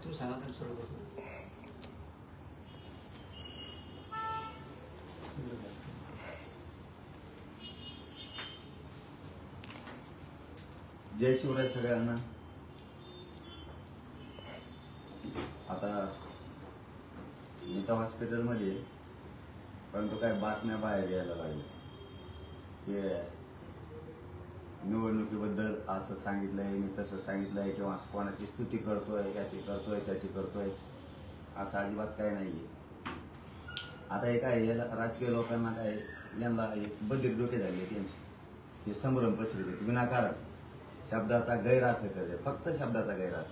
तुम्ही सांगा तर सुरू करतो. जय शिवराय सगळ्यांना. आता मी तर हॉस्पिटलमध्ये, परंतु काय बातम्या बाहेर यायला लागल्या की निवडणुकीबद्दल असं सांगितलंय, मी तसं सांगितलंय, किंवा कोणाची स्तुती करतोय, याची करतोय, त्याची करतोय, असं अजिबात काय नाहीये. आता हे काय, याला राजकीय लोकांना काय, यांना एक बधीर डोके झाले त्यांचे, ते संभ्रम पसरते विनाकारण शब्दाचा गैरअर्थ करते, फक्त शब्दाचा गैरअर्थ.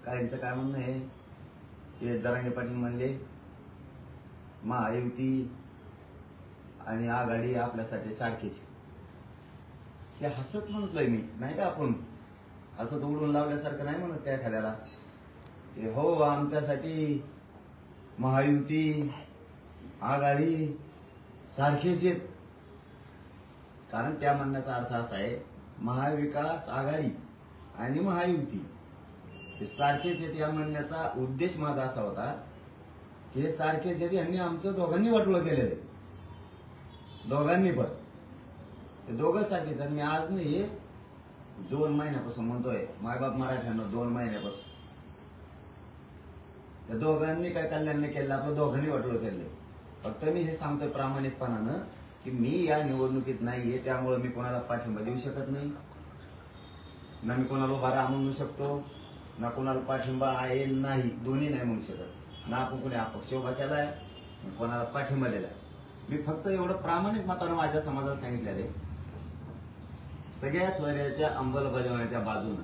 काहींचं काय म्हणणं आहे, हे जरांगे पाटील म्हणले महायुती आणि आघाडी आपल्यासाठी सारखीच. हे हसत म्हणतोय मी, नाही का, आपण हसत उडून लावल्यासारखं नाही म्हणत त्या एखाद्याला. हो, आमच्यासाठी महायुती आघाडी सारखेच आहेत. कारण त्या म्हणण्याचा अर्थ असा आहे, महाविकास आघाडी आणि महायुती हे सारखेच आहेत. या म्हणण्याचा उद्देश माझा असा होता की हे सारखेच आहेत, यांनी आमचं दोघांनी वाटोळं केलेलं आहे, दोघांनी पण. ते दोघं साठी तर मी आज नाही, 2 महिन्यापासून म्हणतोय, मायबाप मराठ्यांना 2 महिन्यापासून. त्या दोघांनी काय कल्याण नाही केलं, आपलं दोघांनी वाटोळं केलंय. फक्त मी हे सांगतोय प्रामाणिकपणानं की मी या निवडणुकीत नाहीये, त्यामुळे मी कोणाला पाठिंबा देऊ शकत नाही, ना मी कोणाला उभा राहा म्हणू शकतो, ना कोणाला पाठिंबा आहे नाही, दोन्ही नाही म्हणू शकत. ना आपण कोणी अपक्ष उभा केलाय, कोणाला पाठिंबा दिलाय. मी फक्त एवढं प्रामाणिक मतानं माझ्या समाजात सांगितलेलं आहे, सगळ्या स्वैराच्या अंमलबजावण्याच्या बाजूनं,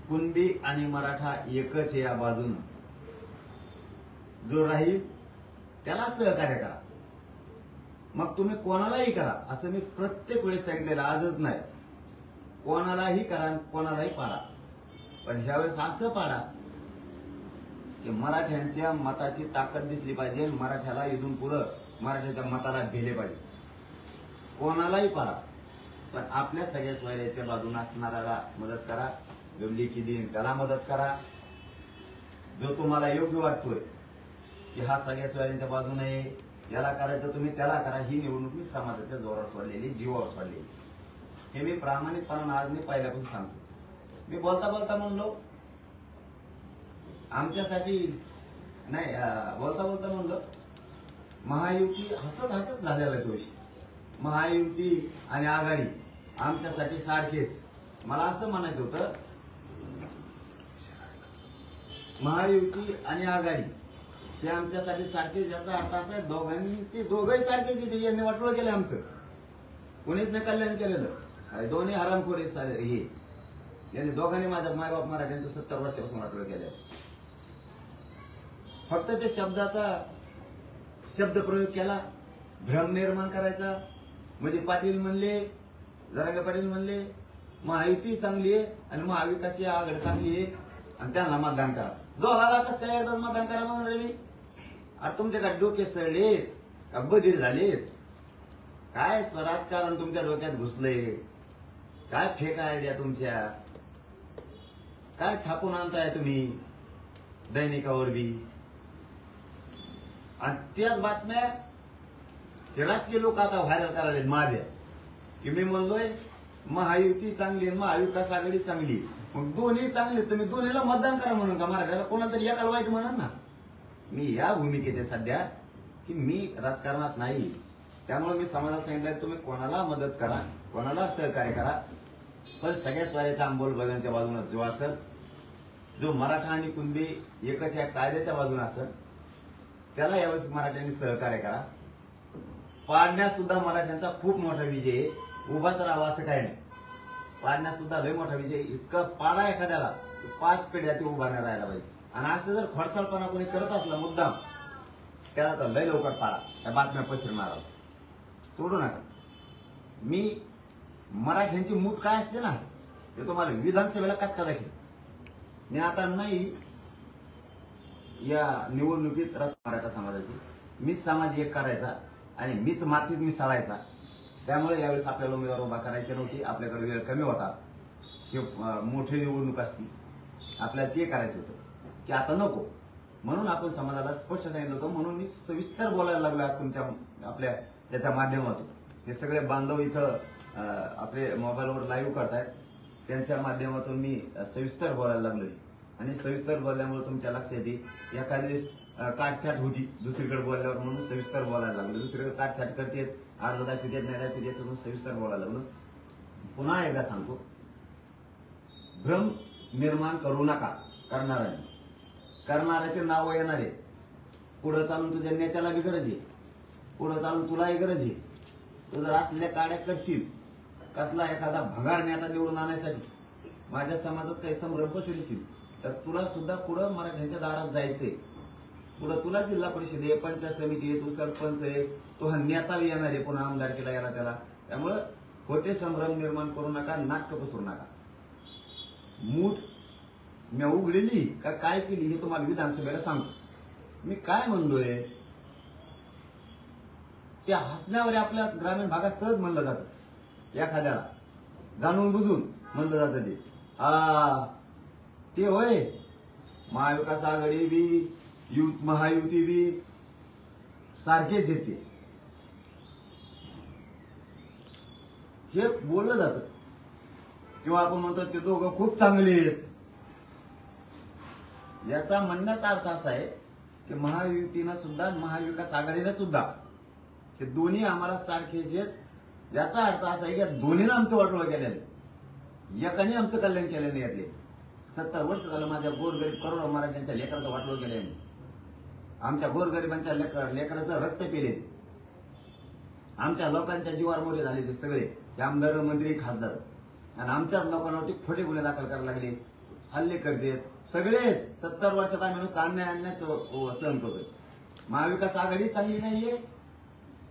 कुणबी आणि मराठा एकच या बाजूनं जो राहील त्याला सहकार्य करा. मग तुम्ही कोणालाही करा, असं मी प्रत्येक वेळेस सांगितलेलं, आजच नाही. कोणालाही करा, कोणालाही पाडा, पण ह्यावेळेस असं पाडा की मराठ्यांच्या मताची ताकद दिसली पाहिजे, मराठ्याला इथून पुढं मराठ्याच्या मताला भेले पाहिजे. कोणालाही पाडा, पण आपल्या सगळ्या स्वैराच्या बाजूने असणाऱ्याला मदत करा. जो लेखी देईन त्याला मदत करा. जो तुम्हाला योग्य वाटतोय की हा सगळ्या स्वैरांच्या बाजूने याला करायचं, तुम्ही त्याला करा. ही निवडणूक मी समाजाच्या जोरावर सोडलेली, जीवावर सोडलेली, हे मी प्रामाणिकपणानं आज मी पहिल्यापासून सांगतो. मी बोलता बोलता म्हणलो आमच्यासाठी नाही, बोलता बोलता म्हणलो महायुती, हसत हसत झालेला तो विषय. महायुती आणि आघाडी आमच्यासाठी सारखेच. मला असं म्हणायचं होतं, महायुती आणि आघाडी हे आमच्यासाठी सारखेच, याचा अर्थ असा आहे दोघंही सारखेच. यांनी वाटोळं केलं आमचं, कोणीच नाही कल्याण केलेलं. दोन्ही हरामखोर हे, यांनी दोघांनी माझ्या मायबाप मराठ्यांचं 70 वर्षापासून वाटोळं केलं. फक्त ते शब्दाचा शब्दप्रयोग केला, भ्रम निर्माण करायचा. म्हणजे पाटील म्हणले, जरांगे पाटील म्हणले महायुती चांगली आहे आणि महाविकास आघाडी चांगली आहे आणि त्यांना मतदान करा. दोघाला कसं काय एकदाच मतदान करा म्हणून राहिली? अरे तुमच्या काय डोके सळलेत का बधीर झालेत? काय राजकारण तुमच्या डोक्यात घुसलंय? काय फेक आयडिया तुमच्या? काय छापून आणताय तुम्ही दैनिकावर बी? आणि त्याच बातम्या ते राजकीय लोक आता व्हायरल करायला माझ्या, की मी म्हणलोय महायुती चांगली आहे, महाविकास आघाडी चांगली. मग दोन्ही चांगले, तुम्ही दोन्हीला मतदान करा म्हणून का मराठ्याला? कोणाला तरी एकाला वाईट म्हणा ना. मी या भूमिकेत आहे सध्या की मी राजकारणात नाही. त्यामुळे मी समाजाला सांगितलं तुम्ही कोणाला मदत करा, कोणाला सहकार्य करा, पण सगळ्या स्वैराच्या अंमलबजावणीच्या बाजूने जो असेल, जो मराठा आणि कुणबी एकच या कायद्याच्या बाजूने असेल, त्याला यावेळेस मराठ्यांनी सहकार्य करा. पाडण्यात सुद्धा मराठ्यांचा खूप मोठा विजय आहे. उभाच राहावा असं काही नाही. पाडण्यात सुद्धा लय मोठा विजय. इतकं पाडा एखाद्याला 5 पिढ्या ते उभा नाही राहायला पाहिजे. आणि असं जर खडसाळपणा कोणी करत असला मुद्दाम, त्याला तर लय लवकर पाडा. त्या बातम्या पसरणार सोडू नका. मी मराठ्यांची मूठ काय असते ना, ते तुम्हाला विधानसभेला कचका दाखवेल. मी आता नाही या निवडणुकीत मराठा समाजाची मीच समाज एक करायचा आणि मीच मातीत मिसळायचा. त्यामुळे यावेळेस आपल्याला उमेदवार उभा करायचे नव्हती. आपल्याकडे वेळ कमी होता. ही मोठी निवडणूक असती, आपल्याला ते करायचं होतं. की आता नको, म्हणून आपण समाजाला स्पष्ट सांगितलं होतं. म्हणून मी सविस्तर बोलायला लागलो आज तुमच्या आपल्या याच्या माध्यमातून. हे सगळे बांधव इथं आपले मोबाईलवर लाईव्ह करतायत, त्यांच्या माध्यमातून मी सविस्तर बोलायला लागलोय. आणि सविस्तर बोलल्यामुळे तुमच्या लक्षात येईल एखादी काटछाट होती दुसरीकडे बोलल्यावर, म्हणून सविस्तर बोलायला लागलो. दुसरीकडे काटछाट करतेत, अर्ध दाखवतेत, नाही दाखवतेत, म्हणून सविस्तर बोलायला लागलो. पुन्हा एकदा सांगतो, भ्रम निर्माण करू नका. करणाऱ्याचे नाव येणार आहे. पुढे चालून तुझ्या नेत्याला बी गरज आहे, पुढे चालून तुलाही गरज आहे. तू जर असलेल्या काड्या करशील, कसला एखादा भंगार नेता निवडून आणण्यासाठी माझ्या समाजात काही संभ्रम पसरशील, तर तुला सुद्धा पुढं मराठ्यांच्या दारात जायचंय. पुढं तुला जिल्हा परिषद आहे, पंचायत समिती आहे, तू सरपंच आहे, तो हा नेता बी येणार आहे पुन्हा आमदारकीला याला त्याला. त्यामुळं खोटे संभ्रम निर्माण करू नका, नाटक पसरू नका. मूठ मी उघडली का काय केली हे तुम्हाला विधानसभेला सांगतो. मी काय म्हणलोय, त्या हसण्यावर आपल्या ग्रामीण भागात सहज म्हणलं जातं. एखाद्याला जाणून बुजून म्हणलं जातं ते होय महाविकास आघाडी बी महायुती बी सारखेच येते, हे बोललं जातं. किंवा आपण म्हणतो ते दोघं खूप चांगले आहेत. याचा म्हणण्याचा अर्थ असा आहे की महायुतीनं सुद्धा महाविकास आघाडीनं सुद्धा हे दोन्ही आम्हाला सारखेच आहेत. याचा अर्थ असा आहे की दोन्हीनं आमचं वाटोळं केलेलं आहे, एकाने आमचं कल्याण केलं नाही. यातले 70 वर्ष झालं माझ्या गोरगरीब करोडो मराठ्यांच्या लेकराचं वाटोळं केलं आहे. आमच्या गोरगरिबांच्या लेकराचं रक्त पेले, आमच्या लोकांच्या जीवार मोरे झाले ते सगळे आमदार मंत्री खासदार. आणि आमच्याच लोकांवरती खोटे गुन्हे दाखल करायला लागले, हल्ले करतेत सगळेच. 70 वर्षात आम्ही नुसतं अन्याय सहन करतोय. महाविकास आघाडी चांगली नाहीये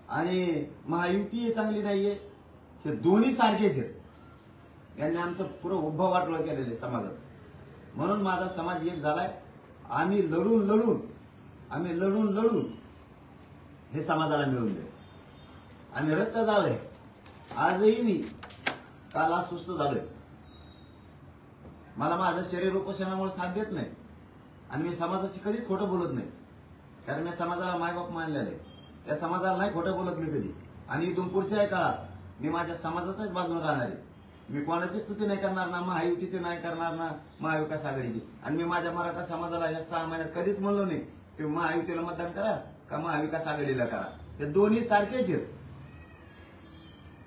आणि महायुती चांगली नाहीये, हे दोन्ही सारखेच आहेत. यांनी आमचं पुरं उभं वाटोळं केलेलं समाजाचं. म्हणून माझा समाज एक झालाय. आम्ही लढून हे समाजाला मिळवून दे. आम्ही रक्त झालोय. आजही मी काल सुस्त झालोय. मला माझं शरीर उपोषणामुळे साथ देत नाही आणि मी समाजाशी कधीच खोटं बोलत नाही, कारण मी समाजाला मायबाप मानलेलं आहे. त्या समाजाला नाही खोटं बोलत मी कधी. आणि इथून पुढच्या काळात मी माझ्या समाजाच्याच बाजूने राहणार आहे. मी कोणाची स्तुती नाही करणार, ना महायुतीची नाही करणार, ना महाविकास आघाडीची. आणि मी माझ्या मराठा समाजाला या 6 महिन्यात कधीच म्हणलो नाही की महायुतीला मतदान करा का महाविकास आघाडीला करा. हे दोन्ही सारखेच आहेत.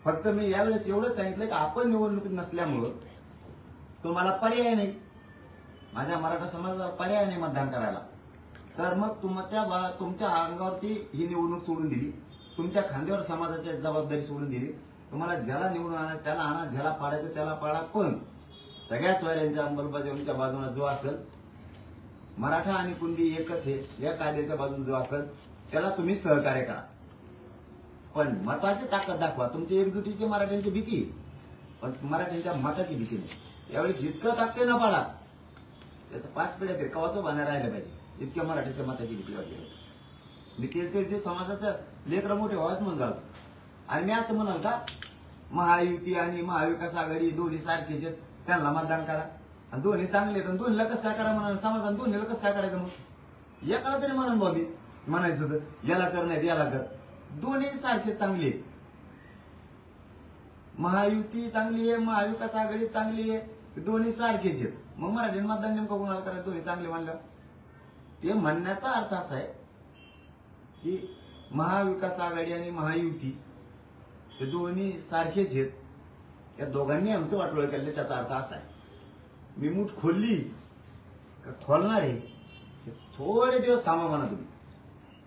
फक्त मी यावेळेस एवढंच सांगितलं की आपण निवडणुकीत नसल्यामुळं तुम्हाला पर्याय नाही, माझ्या मराठा समाजाला पर्याय नाही मतदान करायला. तर मग तुमच्या अंगावरती ही निवडणूक सोडून दिली, तुमच्या खांद्यावर समाजाची जबाबदारी सोडून दिली. तुम्हाला ज्याला निवडून आणा त्याला आणा, ज्याला पाडायचं त्याला पाडा, पण सगळ्या सोयऱ्यांच्या अंमलबजावणीच्या बाजूने जो असेल, मराठा आणि कुणबी एकच आहे, या कायद्याच्या बाजूने जो असेल त्याला तुम्ही सहकार्य करा. पण मताची ताकद दाखवा. तुमची एकजुटीची मराठ्यांची भीती, पण मराठ्यांच्या मताची भीती नाही. यावेळेस इतकं ताकदीनं पाडा, त्याचं 5 पिढ्या तरी कवाचं बाहेर राहिलं पाहिजे, इतक्या मराठ्याच्या मताची भीती वाटली. मी ते समाजाचं लेकरं मोठे व्हावत म्हणून जातो. आणि मी असं म्हणाल का महायुती आणि महाविकास आघाडी दोन्ही सारखीच आहेत, त्यांना मतदान करा. आणि दोन्ही चांगले आहेत, दोन्हीला कसं काय करा म्हणाल समाजाने, दोन्हीला कसं काय करायचं. मग एकाला तरी म्हणून बॉबी म्हणायचं तर याला कर नाही याला कर. दोन्ही सारखे चांगले आहेत. महायुती चांगली आहे, महाविकास आघाडी चांगली आहे, दोन्ही सारखेच आहेत. मग मराठी मतदान नेमकं कोणाला करायचं, दोन्ही चांगले मानलं. ते म्हणण्याचा अर्थ असा आहे की महाविकास आघाडी आणि महायुती हे दोन्ही सारखेच आहेत. या दोघांनी आमचं वाटोळं केलं. त्याचा अर्थ असा आहे मी मूठ खोलली का खोलणार आहे, थोडे दिवस थांबा म्हणा तुम्ही,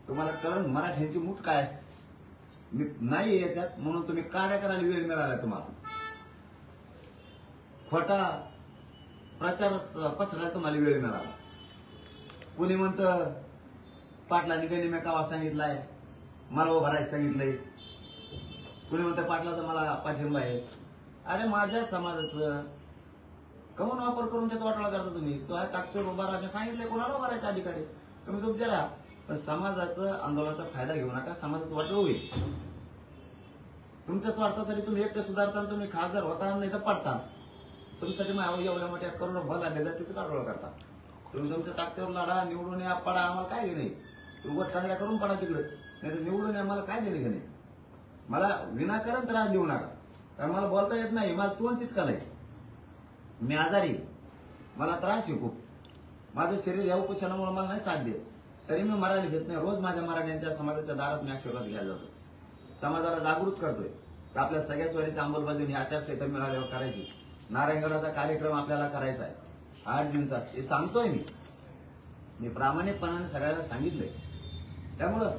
तुम्हाला कळण मराठ्यांची मूठ काय असते. मी नाही याच्यात म्हणून तुम्ही काड्या करायला वेळ मिळाला. तुम्हाला खोटा प्रचार पसरायला तुम्हाला वेळ मिळाला. कोणी म्हणतं पाटलांनी गनिम्या कावा सांगितलाय, मला उभं राहायचं सांगितलंय. कोणी म्हणतं पाटलाचा मला पाठिंबा आहे. अरे माझ्या समाजाचं कमन वापर करून त्याचा वाटोळा करता तुम्ही. तो आहे ताकदीवर उभा राहा, सांगितलंय कोणाला उभा राहायचा अधिकारी, तुम्ही तुमचे राहा, पण समाजाचं आंदोलनाचा फायदा घेऊ नका. समाजाचं वाटोळ होईल. तुमच्या स्वार्थासाठी तुम्ही एकटे सुधारता, तुम्ही खासदार होता नाही तर पडता. तुमच्यासाठी एवढ्या मोठ्या करोडो भल आणले जाते वाटोळा करता. तुम्ही तुमच्या ताकदीवर लढा, निवडून या, पडा, आम्हाला काय नाही. उगाच टांगड्या करून पडा तिकडे, नाही तर निवडून या, मला काय देणे का नाही. मला विनाकारण त्रास देऊ नका, कारण मला बोलता येत नाही, मला तोंड चिटकाल आहे, मी आजारी, मला त्रास आहे खूप, माझं शरीर या उपोषणामुळे मला नाही साथ देत, तरी मी मराठी घेत नाही. रोज माझ्या मराठ्यांच्या समाजाच्या दारात मी आशीर्वाद घ्यायला जातो, समाजाला जागृत करतोय. आपल्या सगळ्या सोयीची अंमलबजावणी आचारसंहिता मिळाल्यावर करायची. नारायणगडाचा कार्यक्रम आपल्याला करायचा आहे 8 जूनचा, हे सांगतोय मी प्रामाणिकपणाने सगळ्याला सांगितलंय. त्यामुळं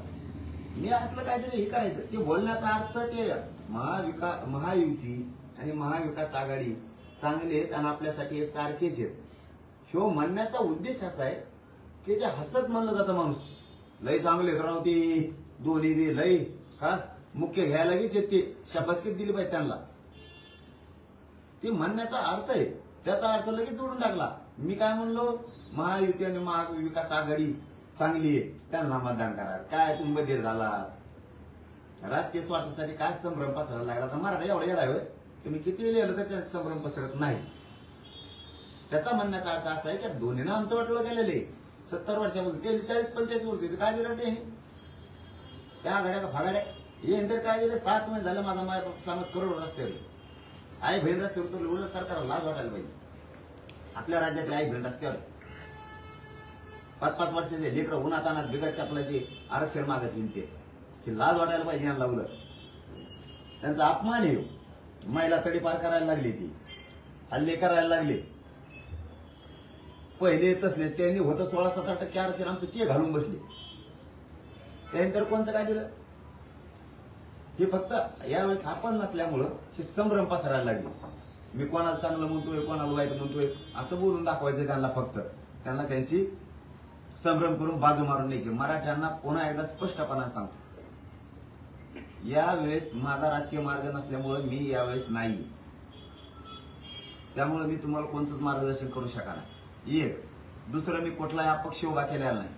मी असलं काहीतरी हे करायचं, ते बोलण्याचा अर्थ ते महायुती आणि महाविकास आघाडी चांगले आहेत आणि आपल्यासाठी हे सारखेच आहेत, ह्यो म्हणण्याचा उद्देश असा आहे की ते हसत म्हणलं जातं माणूस, लय चांगले राव ते दोन्ही बी लय खास मुख्य घ्यायला लगेच येत, ते शाबासकीत दिली पाहिजे त्यांना. ते म्हणण्याचा अर्थ आहे, त्याचा अर्थ लगेच जोडून टाकला. मी काय म्हणलो, महायुती आणि महाविकास आघाडी चांगली आहे, त्यांना मतदान करा. काय तुम्ही बधीर झाला, राजकीय स्वार्थासाठी काय संभ्रम पसरायला लागला. तर मराठा एवढा येडा आहे, तुम्ही किती लिहिलं तर त्याचा संभ्रम पसरत नाही. त्याचा म्हणण्याचा अर्थ असा आहे की दोन्हीनं आमचं वाटोळं केलेले 70 वर्षापासून, ते 40-45 वर्ष काय दिलं ते त्या आघाड्या का फागाड्या हे तर काय दिलं. 7 महिने झालं माझा माय समाज करोड रस्त्यावर आई बहीण रस्त्यावर, तर उलट सरकारला लाज वाटायला पाहिजे. आपल्या राज्यातले आई बहीण रस्त्यावर 5-5 वर्षाचे लेकरं उन्हात अनात बिगर चपलाचे आरक्षण मागत हिंडते, की लाज वाटायला पाहिजे यांना. उलट त्यांचा अपमान आहे. महिला तडीपार करायला लागली, ती हल्ले करायला लागले. पहिले तसले त्यांनी होतं 16-17% आरक्षण आमचं, ते घालून बसले. त्यानंतर कोणचं काय दिलं, हे फक्त यावेळेस आपण नसल्यामुळं हे संभ्रम पसरायला लागले. मी कोणाला चांगलं म्हणतोय, कोणाला वाईट म्हणतोय असं बोलून दाखवायचं त्यांना. फक्त त्यांना त्यांची संभ्रम करून बाजू मारून न्यायची. मराठ्यांना पुन्हा एकदा स्पष्टपणा सांगतो, यावेळेस माझा राजकीय मार्ग नसल्यामुळे मी यावेळेस नाही, त्यामुळे मी तुम्हाला कोणतंच मार्गदर्शन करू शकणार नाही. एक दुसरं, मी कुठलाही अपक्ष उभा केलेला नाही,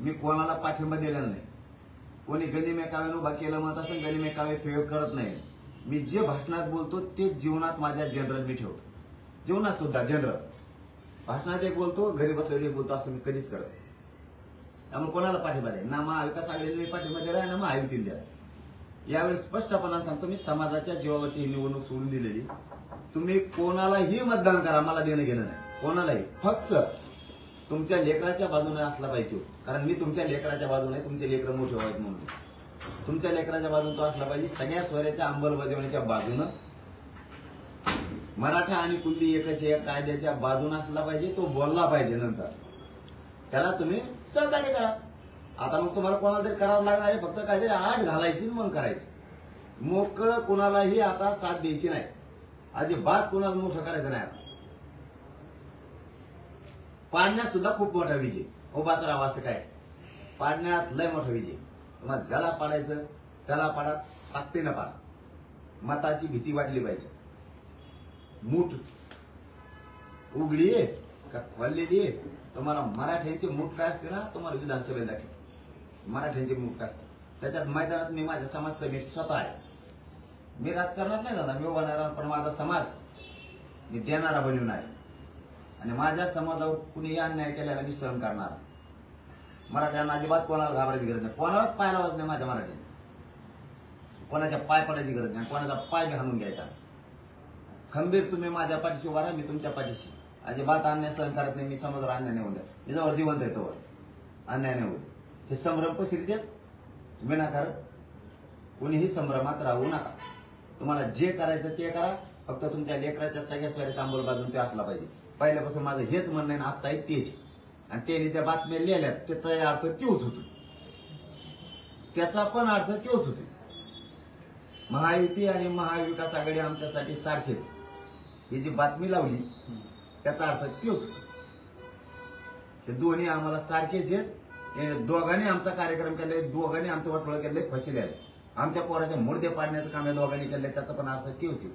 मी कोणाला पाठिंबा दिलेला नाही. कोणी गनिमेकाव्यानं उभा केलं म्हणत असं गनिमेकावे प्रयोग करत नाही. मी जे भाषणात बोलतो ते जीवनात माझ्या जनरल मी ठेवतो, जीवनात सुद्धा जनरल. भाषणात एक बोलतो, घरी बसलेले एक बोलतो, असं मी कधीच करत. त्यामुळे कोणाला पाठिंबा द्या ना, महाविकास आघाडीला मी पाठिंबा दिला ना महायुतीला द्या. यावेळी स्पष्टपणा सांगतो, मी समाजाच्या जीवावरती ही निवडणूक सोडून दिलेली. तुम्ही कोणालाही मतदान करा, मला देणं घेणं नाही कोणालाही. फक्त तुमच्या लेकराच्या बाजूने असला पाहिजे, कारण मी तुमच्या लेकराच्या बाजूने, तुमचे लेकर मोठे व्हावेत म्हणून तुमच्या लेकराच्या बाजूने तो असला पाहिजे. सगळ्या स्वराच्या अंमलबजावणीच्या बाजूनं, मराठा आणि कुणबी एकच या कायद्याच्या बाजूने असला पाहिजे. तो बोलला पाहिजे, नंतर त्याला तुम्ही सहकार्य करा. आता मग तुम्हाला कोणाला तरी करावं लागणार आहे, फक्त काहीतरी आठ घालायची मग करायचं. मोकळं कुणालाही आता साथ द्यायची नाही, अजिबात कुणाला मोठं करायचं नाही. पाडण्यात सुद्धा खूप मोठा विजय, उभाच राहा असं काय, पाडण्यात लय मोठा विजय. मग ज्याला पाडायचं त्याला पाडा, ताकदीनं पाडा. मताची भीती वाटली पाहिजे. मूठ उघडी आहे का खोललेली आहे. तुम्हाला मराठ्यांची मूठ काय असते ना, तुम्हाला विधानसभेत दाखव मराठ्यांची मूठ काय असते. त्याच्यात मैदानात मी माझ्या समाज समिती स्वतः आहे. मी राजकारणात नाही जाणार, मी उभा राहणार, पण माझा समाज मी देणारा बनवून आहे. आणि माझ्या समाजावर कुणी अन्याय केल्याला मी सहन करणार. मराठ्यांना अजिबात कोणाला घाबरायची गरज नाही, कोणालाच पाय लावायचं नाही. माझ्या मराठ्यांनी कोणाच्या पाय पडायची गरज नाही, कोणाचा पाय बी हाणून घ्यायचा. खंबीर तुम्ही माझ्या पाठीशी उभा राहा, मी तुमच्या पाठीशी. अजिबात अन्याय सहन करत नाही. मी समाजावर अन्याय नाही होऊ द्या, मी जवळ जिवंत आहे तोवर अन्याय नाही होऊ दे. हे संभ्रम पसरीत आहेत विनाकारण. कुणीही संभ्रमात राहू नका. तुम्हाला जे करायचं ते करा, फक्त तुमच्या लेकराच्या सगळ्या स्वराच्या अंमलबजावणी ते असला पाहिजे. पहिल्यापासून माझं हेच म्हणणं आहे, आता आहे तेच. आणि त्यांनी ज्या बातम्या लिहिल्यात त्याचा अर्थ तोच होतो, त्याचा पण अर्थ तोच होतो. महायुती आणि महाविकास आघाडी आमच्यासाठी सारखेच. ही जी बातमी लावली त्याचा अर्थ तोच होतो. हे दोन्ही आम्हाला सारखेच आहेत. दोघांनी आमचा कार्यक्रम केलाय, दोघांनी आमचं वाटोळं केलंय, फसले आहे. आमच्या पोराच्या मुर्दे पाडण्याचं काम या दोघांनी केलंय, त्याचा पण अर्थ तोच आहे.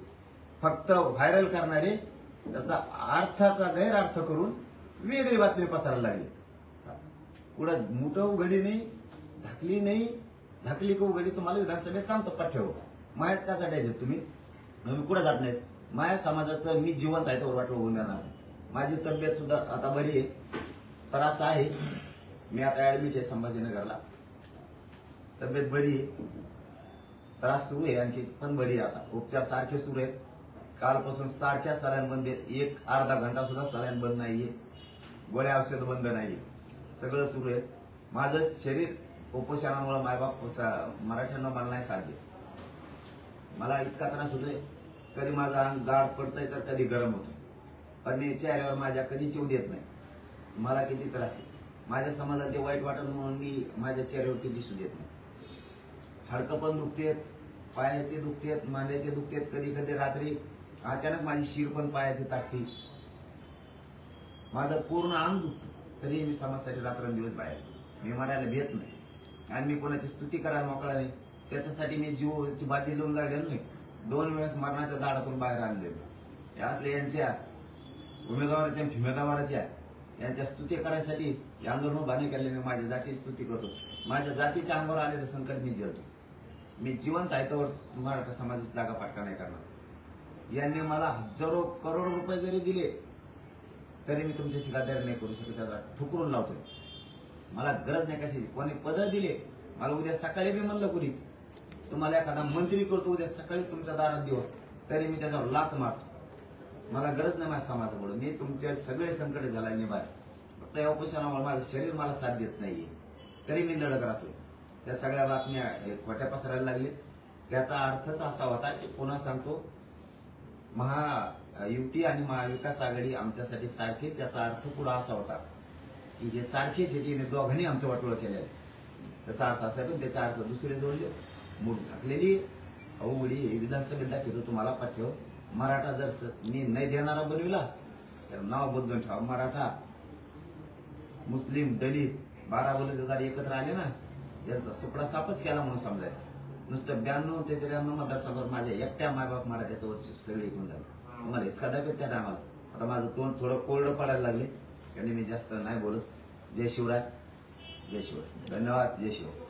फक्त व्हायरल करणारे त्याचा अर्थाचा गैरअर्थ करून वेगळी बातमी पसरायला लागली. कुठं मोठं उघडी नाही, झाकली नाही. झाकली का उघडी तुम्हाला विधानसभेत सांगतो पठ्ठेव. मायाच का चढायचे तुम्ही, मी कुठं जात नाहीत. माया समाजाचं मी जिवंत आहे तर वाटलं होऊन देणार. माझी तब्येत सुद्धा आता बरी आहे. त्रास आहे, मी आता ऍडमिट आहे संभाजीनगरला. तब्येत बरी आहे, त्रास सुरू आहे आणखी पण बरी आहे. आता उपचार सारखे सुरू आहेत. कालपासून सारख्या सलाईन बंद आहेत. एक अर्धा घंटा सुद्धा सलाईन बंद नाहीये, गोळ्या औषध बंद नाहीये, सगळं सुरू आहे. माझं शरीर उपोषणामुळे मायबाप मराठ्यांना मला नाही साथ देत. मला इतका त्रास होतोय, कधी माझं अंग गाड पडतंय तर कधी गरम होतंय, पण मी चेहऱ्यावर माझ्या कधीच येऊ देत नाही. मला किती त्रास आहे, माझ्या समाजाला ते वाईट वाटत म्हणून मी माझ्या चेहऱ्यावरती दिसू देत नाही. हाडकं पण दुखतेत, पायाचे दुखतेत, मांड्याचे दुखतेत, कधी कधी रात्री अचानक माझी शिर पण पायाची टाकते. माझं पूर्ण अंग दुखतं, तरी मी समाजासाठी रात्रंदिवस बाहेर. मी मरायला भेट नाही आणि मी कोणाची स्तुती करायला मोकळा नाही. त्याच्यासाठी मी जीवाची बाजी लावून लागलेलो नाही. 2 वेळेस मरणाच्या दाडातून बाहेर आणलेलो. असले यांच्या उमेदवाराच्या फिमेदवाराच्या यांच्या स्तुती करायसाठी हे आंदोलन उभा नाही केले. मी माझ्या जातीची स्तुती करतो. माझ्या जातीच्या अंगावर आलेलं संकट मी झेलतो. मी जिवंत आहे तर मराठा समाजाची जागा पाटका नाही करणार. यांनी मला हजारो करोड रुपये जरी दिले तरी मी तुमच्याशी गद्दारी नाही करू शकत. त्याला ठुकरून लावतोय. मला गरज नाही कशाची. कोणी पद दिले, मला उद्या सकाळी मी म्हणलं कुणी तुम्हाला एखादा मंत्री करतो उद्या सकाळी तुमच्या दारात देऊ, तरी मी त्याच्यावर लात मारतो. मला गरज नाही माझ्या समाजाकडून. मी तुमचे सगळे संकट झाला निभाय. फक्त या उपोषणामुळे माझं शरीर मला साथ देत नाहीये, तरी मी लढत राहतोय. त्या सगळ्या बातम्या खोट्या पसरायला लागले. त्याचा अर्थच असा होता की पुन्हा सांगतो, महायुती आणि महाविकास आघाडी आमच्यासाठी सारखेच. याचा अर्थ पुढे असा होता की हे सारखेच येते, दोघांनी आमचं वाटोळं केलेलं आहे. त्याचा अर्थ असा पण त्याचा अर्थ दुसरे जोडले. मूठ झाकलेली अवघडी विधानसभेत दाखवतो तुम्हाला पाठव. मराठा जर मी नाही देणारा बनविला तर नाव बदलून ठेवा. मराठा, मुस्लिम, दलित 12 बलुतेदार एकत्र आले ना, याचा सुपडा सापच केला म्हणून समजायचं. नुसतं 92 ते 93 मतदारसंघावर माझ्या एकट्या मायबाप मराठ्याचं वर्ष सगळे ऐकून झालं. तुम्हाला हिसका दाखवत त्या टायमाला. आता माझं तोंड थोडं कोरडं पडायला लागले आणि मी जास्त नाही बोलत. जय शिवराय, जय शिवराय. धन्यवाद. जय शिवराय.